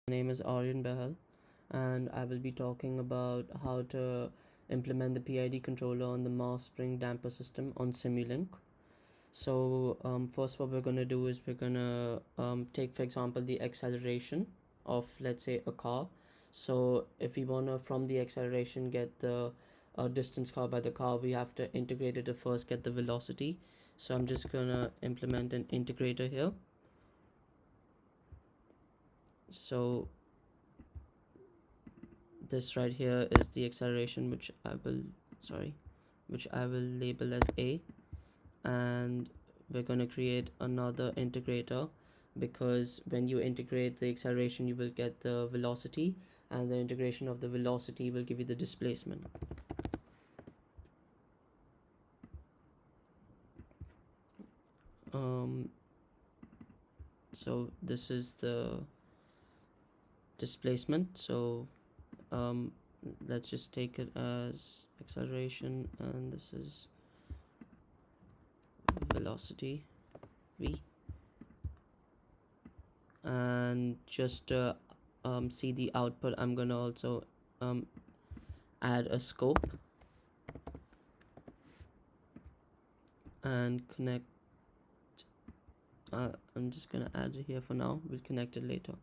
My name is Aryan Behal, and I will be talking about how to implement the PID controller on the mass spring damper system on Simulink. So, first, what we're going to do is we're going to take, for example, the acceleration of, let's say, a car. So, if we want to, from the acceleration, get the distance covered by the car, we have to integrate it to first get the velocity. So, I'm just going to implement an integrator here. So this right here is the acceleration, which I will label as A, and we're going to create another integrator, because when you integrate the acceleration you will get the velocity, and the integration of the velocity will give you the displacement. So this is the displacement. So let's just take it as acceleration, and this is velocity v. And just to see the output, I'm gonna also add a scope and connect. I'm just gonna add it here for now. We'll connect it later.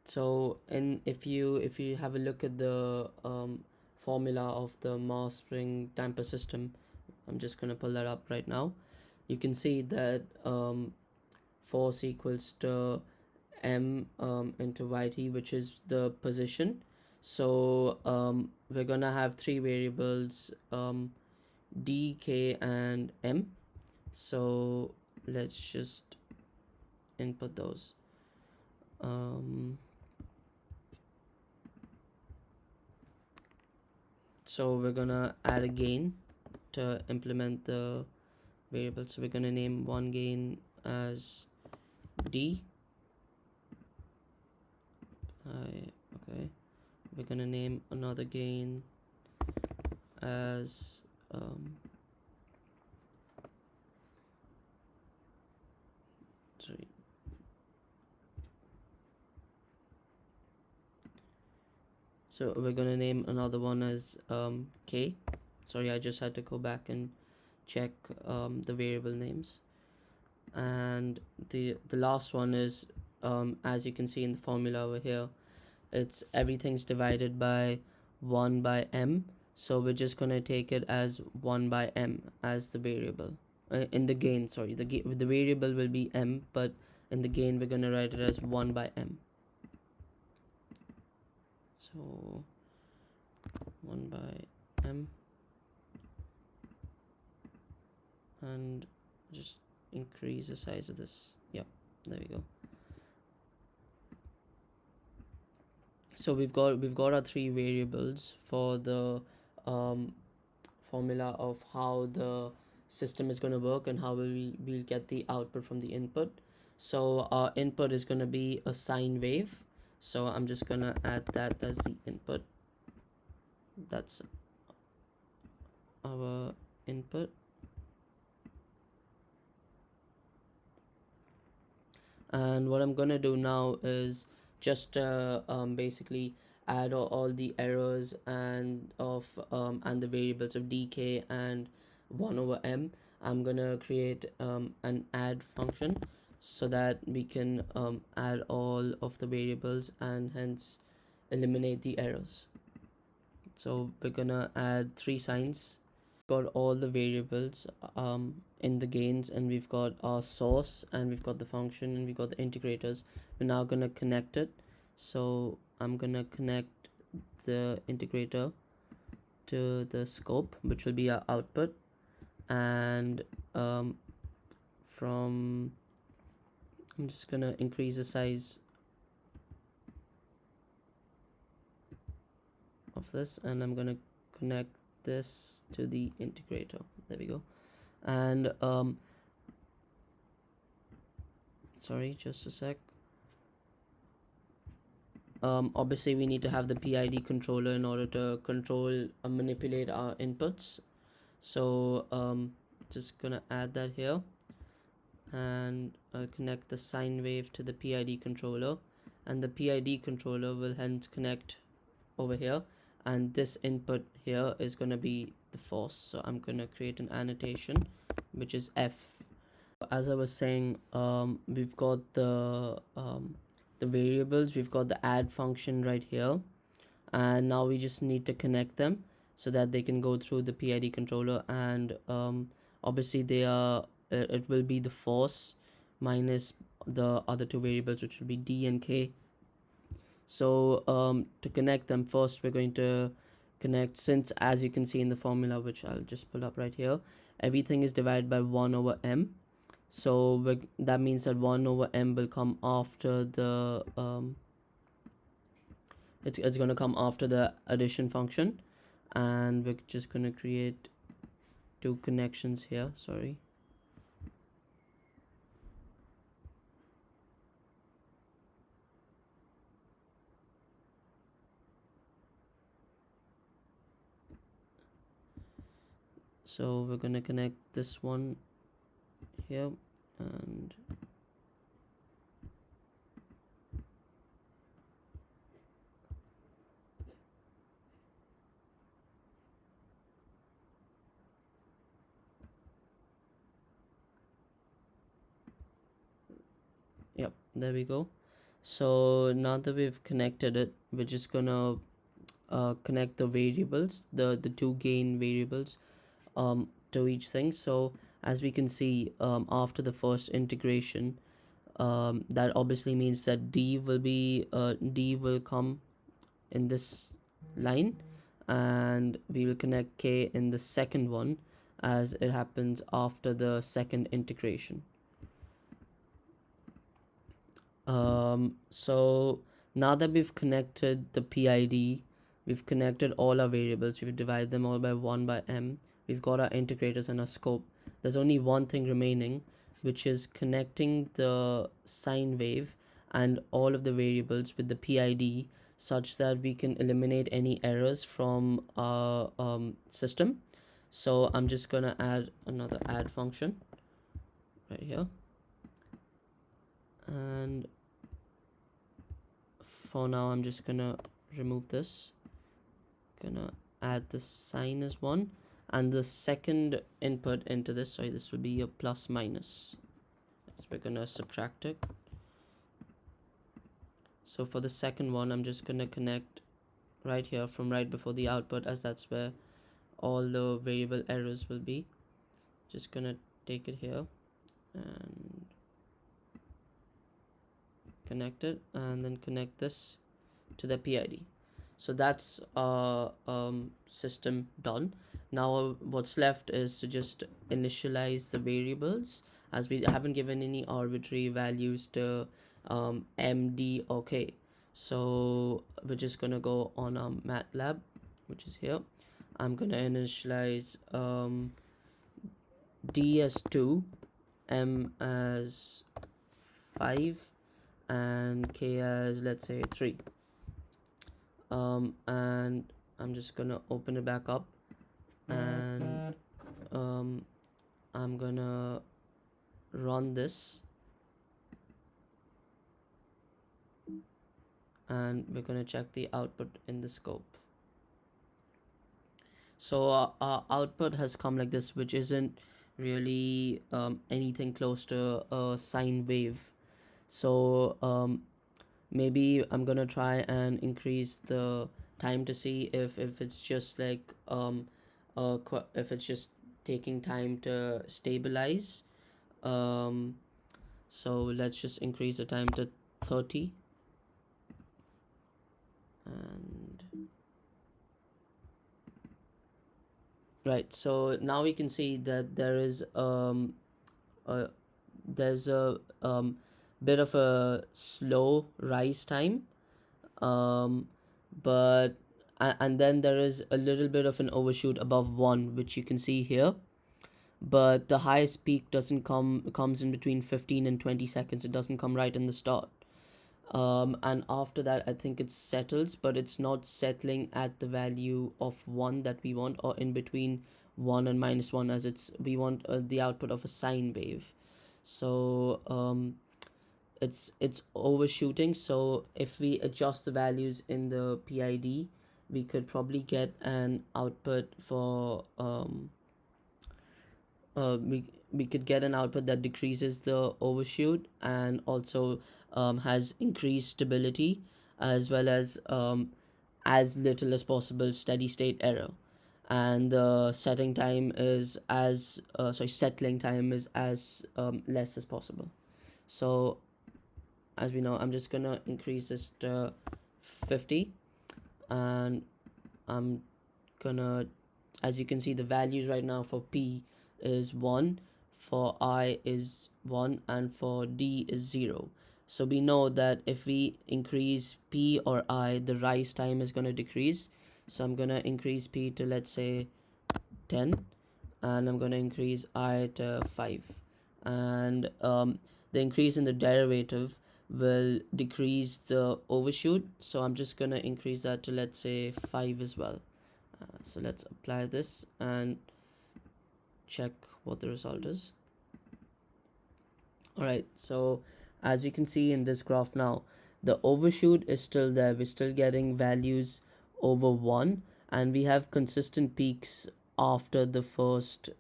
So if you have a look at the formula of the mass spring damper system, I'm just gonna pull that up right now. You can see that force equals to m into yt, which is the position. So we're gonna have three variables, d, k, and m. So let's just input those. So we're gonna add a gain to implement the variable. So we're gonna name one gain as d. Okay, we're gonna name another gain as sorry, so we're gonna name another one as k. Sorry, I just had to go back and check the variable names. And the last one is, as you can see in the formula over here, it's everything's divided by 1 by m. So we're just gonna take it as 1 by m as the variable in the gain. Sorry, the variable will be m, but in the gain we're gonna write it as 1 by m. So 1 by m, and just increase the size of this. Yep, there we go. So we've got our three variables for the formula of how the system is going to work and how we'll get the output from the input. So our input is going to be a sine wave. So I'm just going to add that as the input. That's our input. And what I'm going to do now is just basically add all the errors and the variables of dk and 1 over m. I'm gonna create an add function so that we can add all of the variables and hence eliminate the errors. So we're gonna add 3 signs. Got all the variables in the gains, and we've got our source, and we've got the function, and we've got the integrators. We're now gonna connect it. So I'm gonna connect the integrator to the scope, which will be our output, and I'm just gonna increase the size of this, and I'm gonna connect this to the integrator. There we go. And sorry, just a sec. Obviously we need to have the PID controller in order to control manipulate our inputs. So just gonna add that here, and I'll connect the sine wave to the PID controller, and the PID controller will hence connect over here, and this input here is going to be the force. So I'm going to create an annotation which is F. As I was saying, we've got the variables, we've got the add function right here, and now we just need to connect them so that they can go through the PID controller, and obviously they are it will be the force minus the other two variables, which will be D and K. So to connect them, first we're going to connect, since as you can see in the formula, which I'll just pull up right here, everything is divided by 1 over m. So that means that 1 over m will come after the it's going to come after the addition function, and we're just going to create two connections here. Sorry. So we're going to connect this one here, and yep, there we go. So now that we've connected it, we're just gonna connect the variables, the two gain variables to each thing. So as we can see, after the first integration, that obviously means that D will come in this line, and we will connect K in the second one, as it happens after the second integration. So now that we've connected the PID, we've connected all our variables, we've divided them all by 1 by m, we've got our integrators and our scope. There's only one thing remaining, which is connecting the sine wave and all of the variables with the PID, such that we can eliminate any errors from our system. So I'm just gonna add another add function right here, and for now I'm just gonna remove this, gonna add the sine as one, and the second input into this, sorry, this will be a plus minus, so we're gonna subtract it. So for the second one, I'm just gonna connect right here from right before the output, as that's where all the variable errors will be. Just gonna take it here and connect it, and then connect this to the PID. So that's system done. Now what's left is to just initialize the variables, as we haven't given any arbitrary values to m, d, or k. So we're just gonna go on our MATLAB, which is here. I'm gonna initialize d as 2, m as 5, and k as, let's say, 3. And I'm just gonna open it back up, and I'm gonna run this, and we're gonna check the output in the scope. So our output has come like this, which isn't really anything close to a sine wave. So maybe I'm gonna try and increase the time to see if it's just like if it's just taking time to stabilize. So let's just increase the time to 30, and right, so now we can see that there's a bit of a slow rise time, but and then there is a little bit of an overshoot above 1, which you can see here, but the highest peak comes in between 15 and 20 seconds. It doesn't come right in the start, and after that I think it settles, but it's not settling at the value of 1 that we want, or in between 1 and -1, as we want the output of a sine wave. So it's overshooting. So if we adjust the values in the PID, we could probably get an output for we could get an output that decreases the overshoot and also has increased stability, as well as little as possible steady state error. And the setting time is as sorry settling time is as less as possible. So as we know, I'm just gonna increase this to 50, and I'm gonna, as you can see, the values right now for P is 1, for I is 1, and for D is 0. So we know that if we increase P or I, the rise time is going to decrease. So I'm going to increase P to, let's say, 10, and I'm going to increase I to 5. And the increase in the derivative will decrease the overshoot. So I'm just going to increase that to, let's say, 5 as well. So let's apply this and check what the result is. Alright, so as we can see in this graph now, the overshoot is still there. We're still getting values over 1, and we have consistent peaks after the first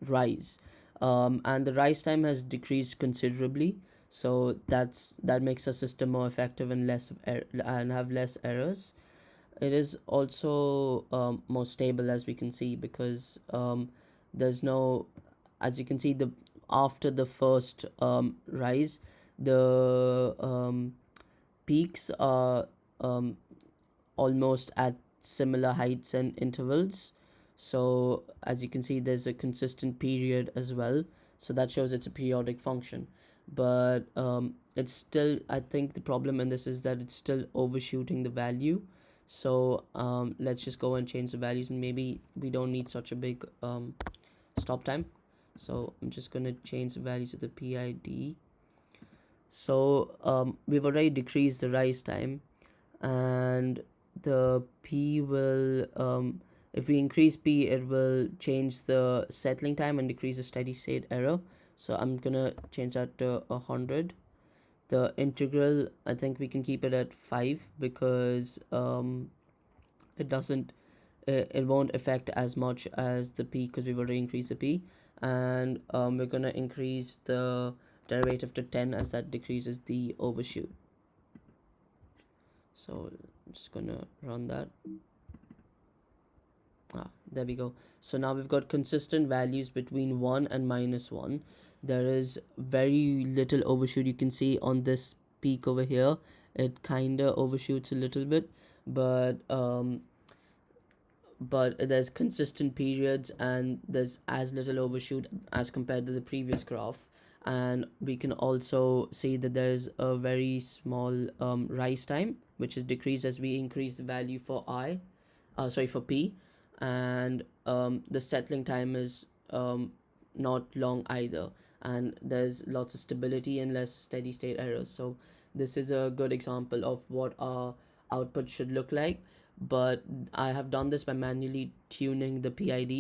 rise, and the rise time has decreased considerably. So that makes our system more effective and and have less errors. It is also more stable, as we can see, because there's no, as you can see, the after the first rise, the peaks are almost at similar heights and intervals. So as you can see, there's a consistent period as well, so that shows it's a periodic function. But it's still, I think the problem in this is that it's still overshooting the value. So let's just go and change the values, and maybe we don't need such a big stop time. So I'm just gonna change the values of the PID. So we've already decreased the rise time, and the P will if we increase P, it will change the settling time and decrease the steady state error. So I'm gonna change that to 100. The integral, I think we can keep it at 5, because it doesn't it won't affect as much as the P, because we've already increased the P. And we're gonna increase the derivative to 10, as that decreases the overshoot. So I'm just gonna run that. There we go. So now we've got consistent values between 1 and -1. There is very little overshoot. You can see on this peak over here, it kind of overshoots a little bit, but there's consistent periods, and there's as little overshoot as compared to the previous graph. And we can also see that there's a very small rise time, which is decreased as we increase the value for for P. And the settling time is not long either, and there's lots of stability and less steady state errors. So this is a good example of what our output should look like. But I have done this by manually tuning the PID,